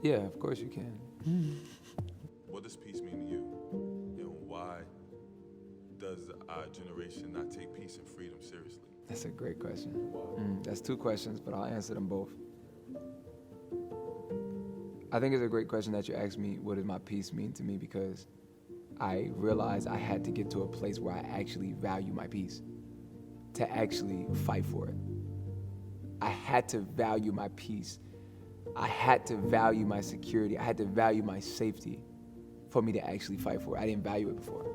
Yeah, of course you can. What does peace mean to you? And why does our generation not take peace and freedom seriously? That's a great question. That's two questions, but I'll answer them both. I think it's a great question that you asked me, what does my peace mean to me? Because I realized I had to get to a place where I actually value my peace, to actually fight for it. I had to value my peace. I had to value my security. I had to value my safety for me to actually fight for it. I didn't value it before.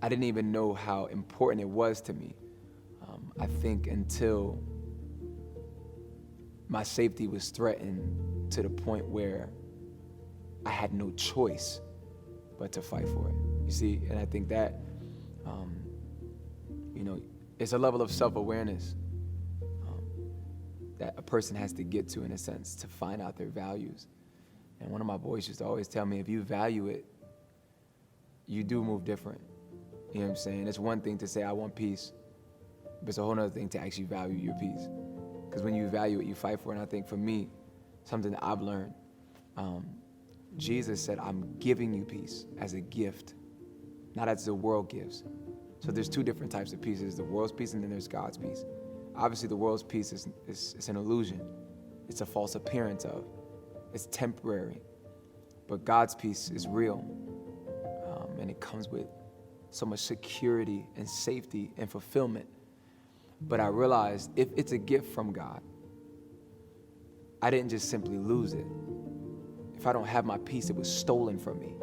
I didn't even know how important it was to me. I think until my safety was threatened to the point where I had no choice but to fight for it. You see, and I think that, it's a level of self-awareness that a person has to get to, in a sense, to find out their values. And one of my boys used to always tell me, if you value it, you do move different. You know what I'm saying? It's one thing to say, I want peace, but it's a whole other thing to actually value your peace. Because when you value it, you fight for it. And I think for me, something that I've learned, Jesus said, I'm giving you peace as a gift, not as the world gives. So there's two different types of peace. There's the world's peace and then there's God's peace. Obviously, the world's peace is an illusion. It's a false appearance of. It's temporary. But God's peace is real. And it comes with so much security and safety and fulfillment. But I realized if it's a gift from God, I didn't just simply lose it. If I don't have my peace, it was stolen from me.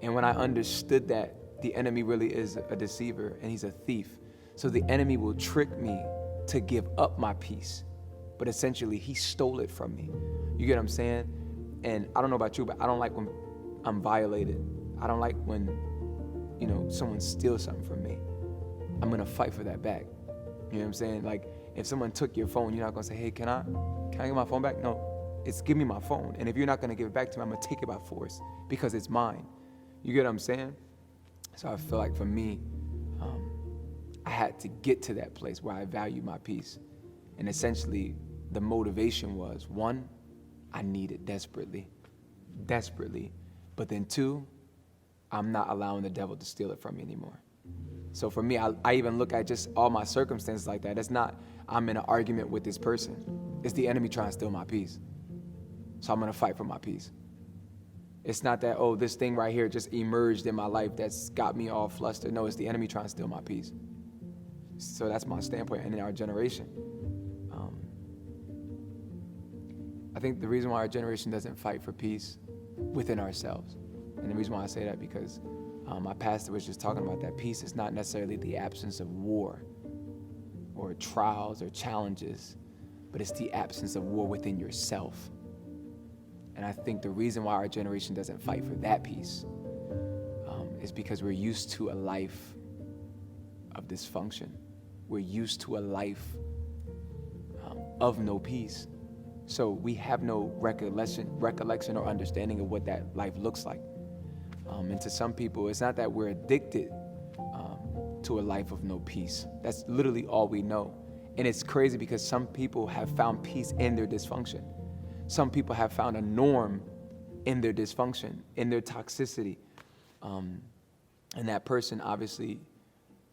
And when I understood that the enemy really is a deceiver and he's a thief, so the enemy will trick me to give up my peace, but essentially he stole it from me. You get what I'm saying? And I don't know about you, but I don't like when I'm violated. I don't like when, someone steals something from me. I'm gonna fight for that back. You know what I'm saying? Like, if someone took your phone, you're not gonna say, hey, can I get my phone back? No, it's give me my phone. And if you're not gonna give it back to me, I'm gonna take it by force because it's mine. You get what I'm saying? So I feel like for me, I had to get to that place where I value my peace. And essentially, the motivation was, one, I need it desperately. But then two, I'm not allowing the devil to steal it from me anymore. So for me, I even look at just all my circumstances like that. It's not, I'm in an argument with this person. It's the enemy trying to steal my peace. So I'm going to fight for my peace. It's not that, this thing right here just emerged in my life that's got me all flustered. No, it's the enemy trying to steal my peace. So that's my standpoint. And in our generation, I think the reason why our generation doesn't fight for peace within ourselves, and the reason why I say that because my pastor was just talking about that peace is not necessarily the absence of war or trials or challenges, but it's the absence of war within yourself. And I think the reason why our generation doesn't fight for that peace is because we're used to a life of dysfunction. We're used to a life of no peace. So we have no recollection or understanding of what that life looks like. And to some people, it's not that we're addicted to a life of no peace. That's literally all we know. And it's crazy because some people have found peace in their dysfunction. Some people have found a norm in their dysfunction, in their toxicity. And that person obviously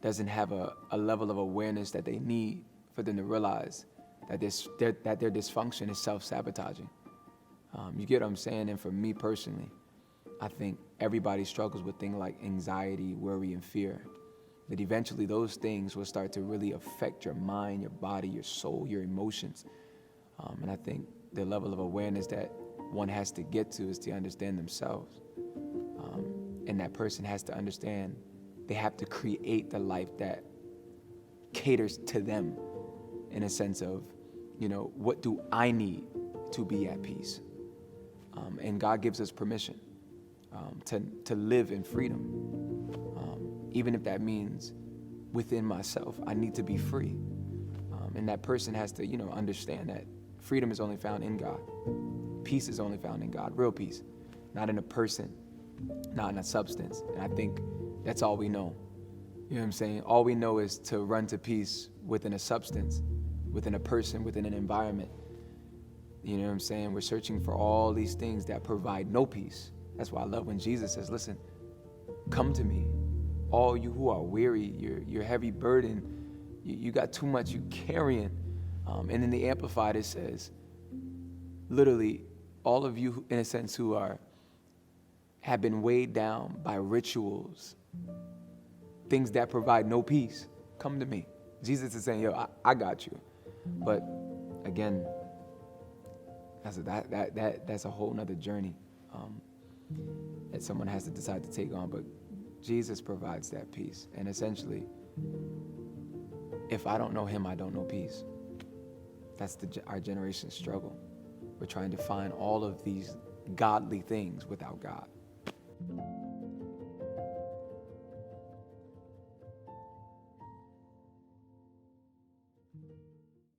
doesn't have a level of awareness that they need for them to realize that their dysfunction is self-sabotaging. You get what I'm saying? And for me personally, I think everybody struggles with things like anxiety, worry, and fear. That eventually those things will start to really affect your mind, your body, your soul, your emotions. And I think the level of awareness that one has to get to is to understand themselves. And that person has to understand they have to create the life that caters to them in a sense of, what do I need to be at peace? And God gives us permission to live in freedom. Even if that means within myself, I need to be free. And that person has to, understand that freedom is only found in God. Peace is only found in God, real peace, not in a person, not in a substance. And I think that's all we know. You know what I'm saying? All we know is to run to peace within a substance, within a person, within an environment. You know what I'm saying? We're searching for all these things that provide no peace. That's why I love when Jesus says, listen, come to me, all you who are weary, you're heavy burden, you got too much you carrying. And in the Amplified it says, literally, all of you, in a sense, who have been weighed down by rituals, things that provide no peace, come to me. Jesus is saying, yo, I got you. But again, that's a whole nother journey that someone has to decide to take on. But Jesus provides that peace. And essentially, if I don't know him, I don't know peace. That's our generation's struggle. We're trying to find all of these godly things without God.